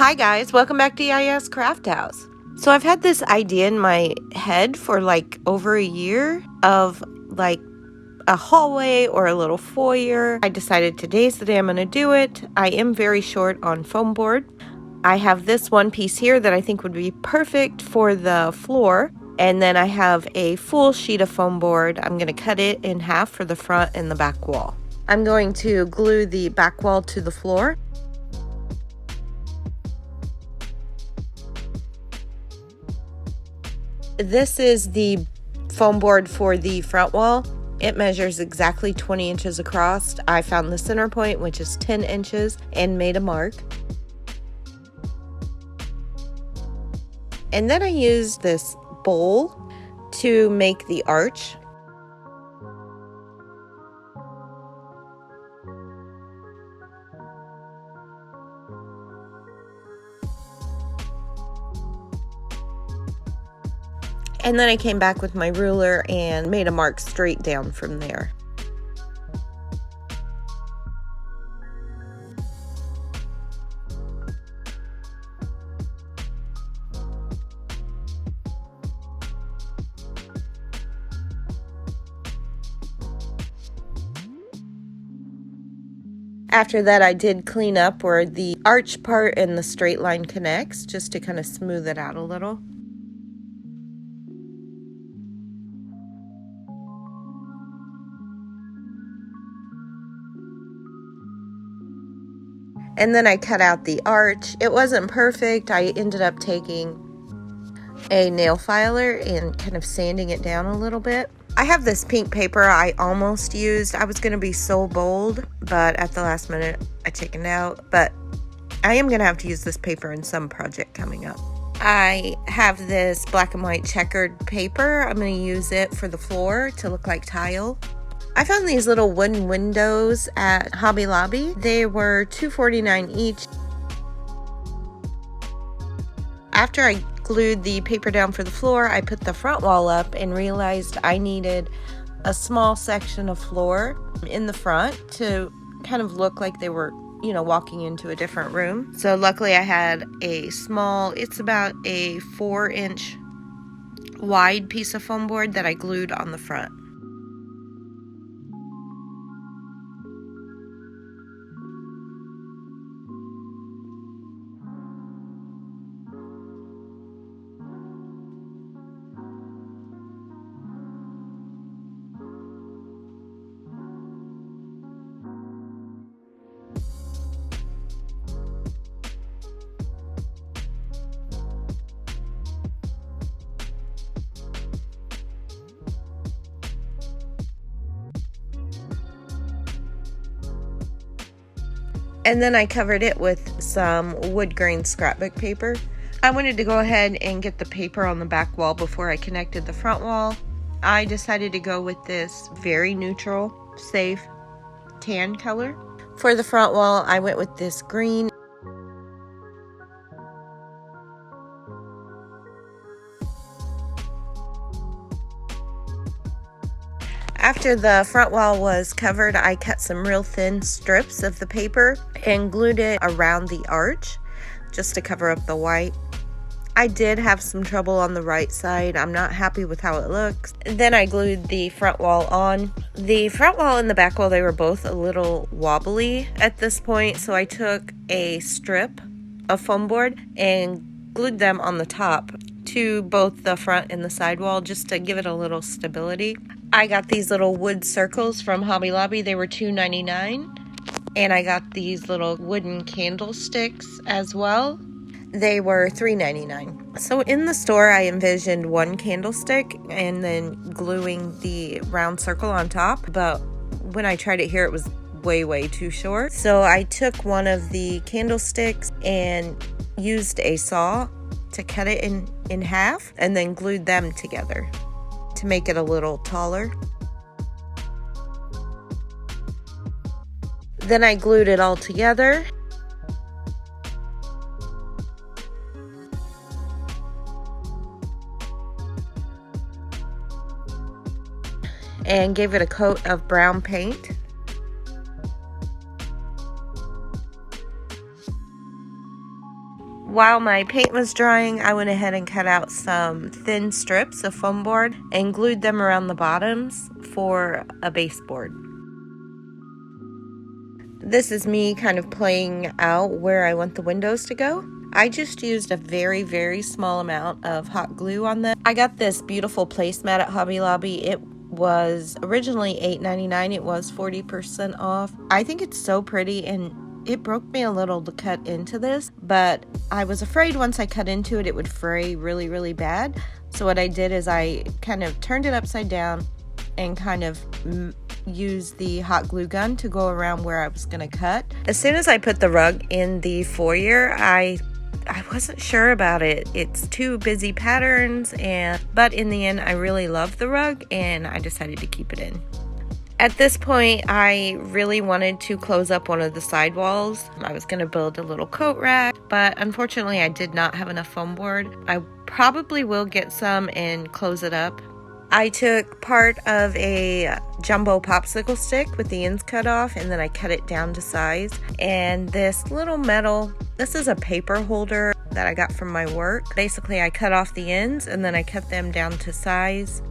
Hi guys, welcome back to Yaya's Craft House. So I've had this idea in my head for like over a year of like a hallway or a little foyer. I decided today's the day I'm going to do it. I am very short on foam board. I have this one piece here that I think would be perfect for the floor. And then I have a full sheet of foam board. I'm going to cut it in half for the front and the back wall. I'm going to glue the back wall to the floor. This is the foam board for the front wall. It measures exactly 20 inches across. I found the center point, which is 10 inches, and made a mark. And then I used this bowl to make the arch. And then I came back with my ruler and made a mark straight down from there. After that, I did clean up where the arch part and the straight line connects, just to kind of smooth it out a little. And then I cut out the arch. It wasn't perfect. I ended up taking a nail filer and kind of sanding it down a little bit. I have this pink paper I almost used. I was going to be so bold, but at the last minute I chickened out. But I am going to have to use this paper in some project coming up. I have this black and white checkered paper. I'm going to use it for the floor to look like tile. I found these little wooden windows at Hobby Lobby. They were $2.49 each. After I glued the paper down for the floor, I put the front wall up and realized I needed a small section of floor in the front to kind of look like they were, walking into a different room. So luckily I had a small, it's about a 4-inch wide piece of foam board that I glued on the front. And then I covered it with some wood grain scrapbook paper. I wanted to go ahead and get the paper on the back wall before I connected the front wall. I decided to go with this very neutral, safe tan color. For the front wall, I went with this green. After the front wall was covered, I cut some real thin strips of the paper and glued it around the arch just to cover up the white. I did have some trouble on the right side. I'm not happy with how it looks. Then I glued the front wall on. The front wall and the back wall, they were both a little wobbly at this point, so I took a strip of foam board and glued them on the top to both the front and the side wall just to give it a little stability. I got these little wood circles from Hobby Lobby. They were $2.99. And I got these little wooden candlesticks as well. They were $3.99. So in the store, I envisioned one candlestick and then gluing the round circle on top. But when I tried it here, it was way too short. So I took one of the candlesticks and used a saw to cut it in half and then glued them together to make it a little taller. Then I glued it all together. And gave it a coat of brown paint. While my paint was drying, I went ahead and cut out some thin strips of foam board and glued them around the bottoms for a baseboard. This is me kind of playing out where I want the windows to go. I just used a very, very small amount of hot glue on them. I got this beautiful placemat at Hobby Lobby. It was originally $8.99. It was 40% off. I think it's so pretty, and it broke me a little to cut into this, but I was afraid once I cut into it, it would fray really, really bad. So what I did is I kind of turned it upside down and kind of used the hot glue gun to go around where I was going to cut. As soon as I put the rug in the foyer, I wasn't sure about it. It's two busy patterns, but in the end, I really loved the rug and I decided to keep it in. At this point, I really wanted to close up one of the side walls. I was going to build a little coat rack, but unfortunately I did not have enough foam board. I probably will get some and close it up. I took part of a jumbo popsicle stick with the ends cut off, and then I cut it down to size. And this little metal, this is a paper holder that I got from my work. Basically, I cut off the ends and then I cut them down to size.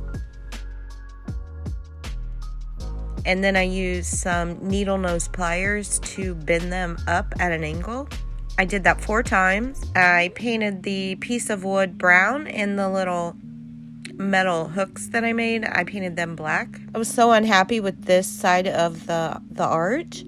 And then I used some needle nose pliers to bend them up at an angle. I did that 4 times. I painted the piece of wood brown, and the little metal hooks that I made, I painted them black. I was so unhappy with this side of the arch.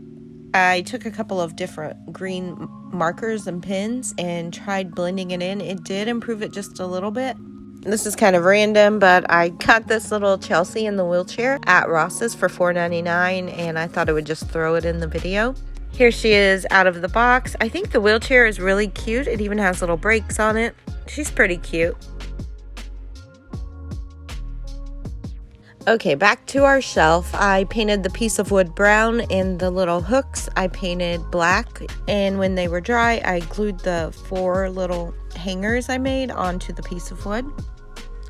I took a couple of different green markers and pens and tried blending it in. It did improve it just a little bit. This is kind of random, but I got this little Chelsea in the wheelchair at Ross's for $4.99, and I thought I would just throw it in the video. Here she is out of the box. I think the wheelchair is really cute. It even has little brakes on it. She's pretty cute. Okay, back to our shelf. I painted the piece of wood brown, and the little hooks I painted black. And when they were dry, I glued the 4 little hangers I made onto the piece of wood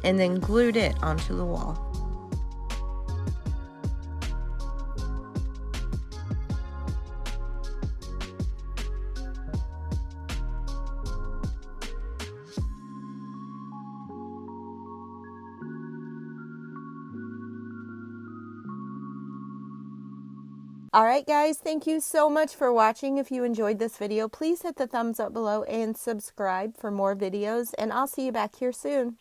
and then glued it onto the wall. Alright guys, thank you so much for watching. If you enjoyed this video, please hit the thumbs up below and subscribe for more videos, and I'll see you back here soon.